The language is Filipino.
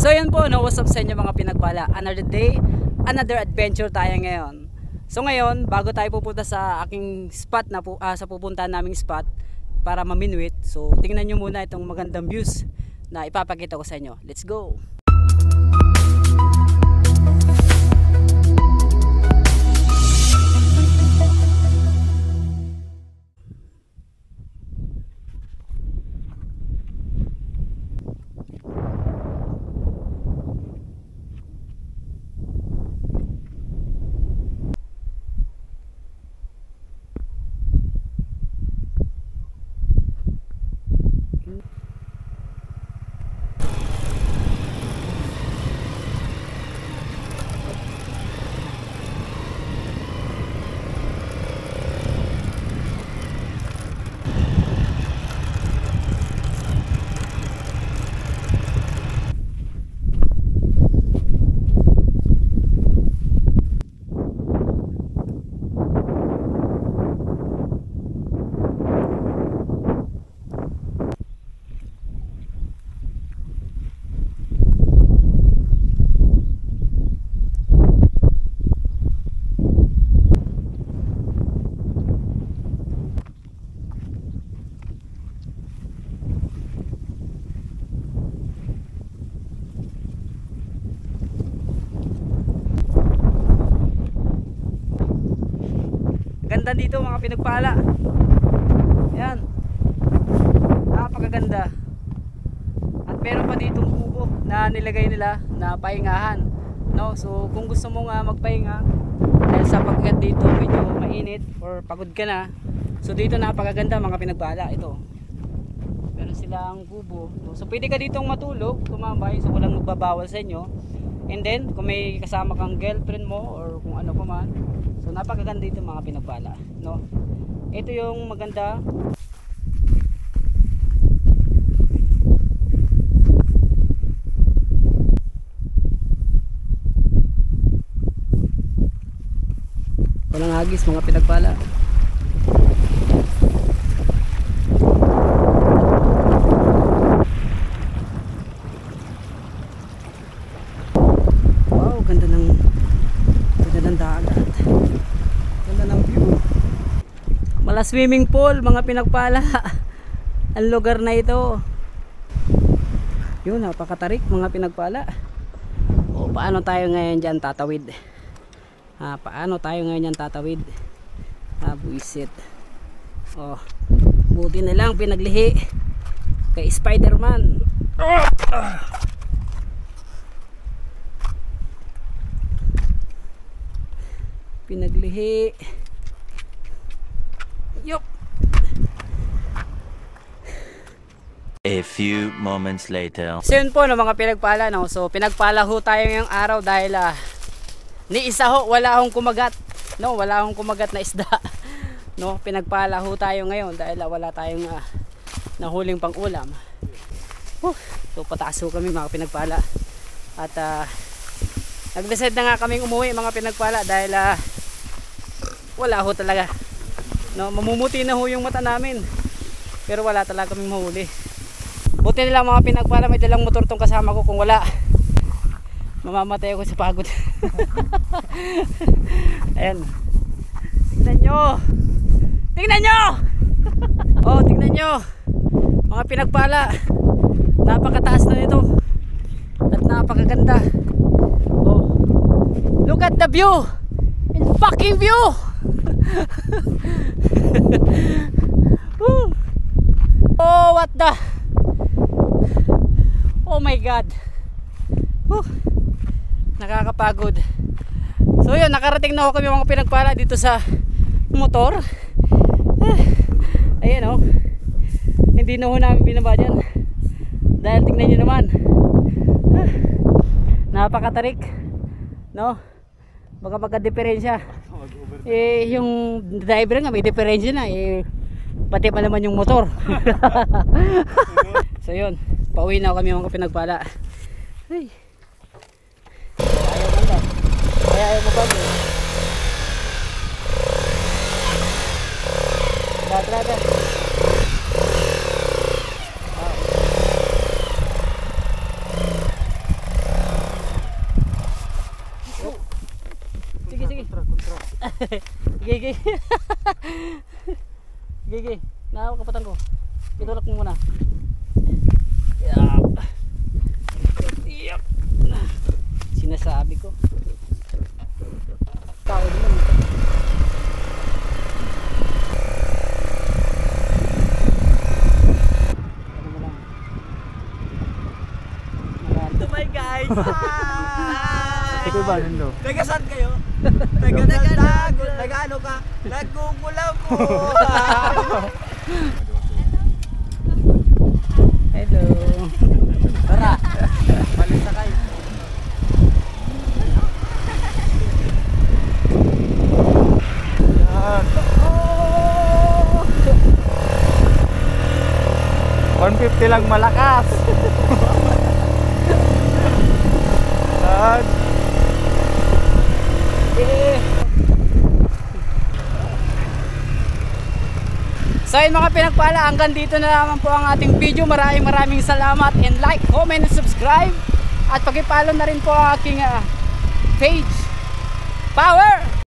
So yun po, no, what's up sa inyo mga pinagpala. Another day, another adventure tayo ngayon. So ngayon, bago tayo pupunta sa aking spot na sa pupuntahan naming spot para maminwit. So tingnan nyo muna itong magandang views na ipapakita ko sa inyo. Let's go! Ganda dito mga pinagpala. Yan. Napakaganda. At meron pa ditong kubo na nilagay nila na pahingahan. No, so kung gusto mo nga magpahinga dahil sa pagkat dito medyo mainit or pagod ka na. So dito napakaganda mga pinagpala ito. Meron silang kubo. So pwede ka ditong matulog, tumambay, so walang magbabawal sa inyo. And then kung may kasama kang girlfriend mo or kung ano pa man. So napakaganda dito mga pinagpala, no? Ito yung maganda. Walang hagis mga pinagpala. Wow, ganda ng dagat. Ganda ng view. Mala swimming pool mga pinagpala. Ang lugar na ito. Yun, napakatarik mga pinagpala. O paano tayo ngayon dyan tatawid? Paano tayo ngayon dyan tatawid? Buisit. O, buti na lang pinaglihi kay Spider-Man. Pinaglihi. Yup. A few moments later. So yun po no, mga pinagpala no. So pinagpala ho tayo ngayong araw dahil ni isa ho wala akong kumagat. No, wala akong kumagat na isda. No, pinagpala ho tayo ngayon dahil wala tayong nahuling pang-ulam. So pataas ho kami mga pinagpala. At nag-decide na nga kaming umuwi mga pinagpala dahil wala ho talaga. No, mamumuti na ho yung mata namin. Pero wala talaga kaming mahuli. Buti nila mga pinagpala may dalang motor tong kasama ko, kung wala mamamatay ako sa pagod. Ayan. Tingnan nyo. Tingnan nyo. Oh, tingnan nyo. Mga pinagpala. Napakataas na nito. At napakaganda. Oh. Look at the view. In fucking view. Oh, what the. Oh my god. Nakakapagod. So yun, nakarating na ako kami mga pinagpala dito sa motor. Ayan o. Hindi na ho namin binaba dyan. Dahil tingnan nyo naman. Napakatarik. No? Baka magka-diferensya. Yung driver nga may diferensya na. Pati pa naman yung motor. So yun, pauwi na kami mga pinagpala. Ay. Ayaw ganda. Ayaw mo bago. Trada. Gigi. Gigi. Nahawak kapatan ko. Itulak mo muna. Yup. Yup. Sinasabi ko. Tao naman. Tumay guys! Ito ba nando? Taga saan kayo? Taga ano ka? Nagugulaw po! Hello. Tara! Balik na kayo. Yan. 150 lang malakas. Yan. So yun mga pinagpala, hanggang dito na naman po ang ating video. Maraming salamat, and like, comment, and subscribe. At pag-follow na rin po ang aking page. Power!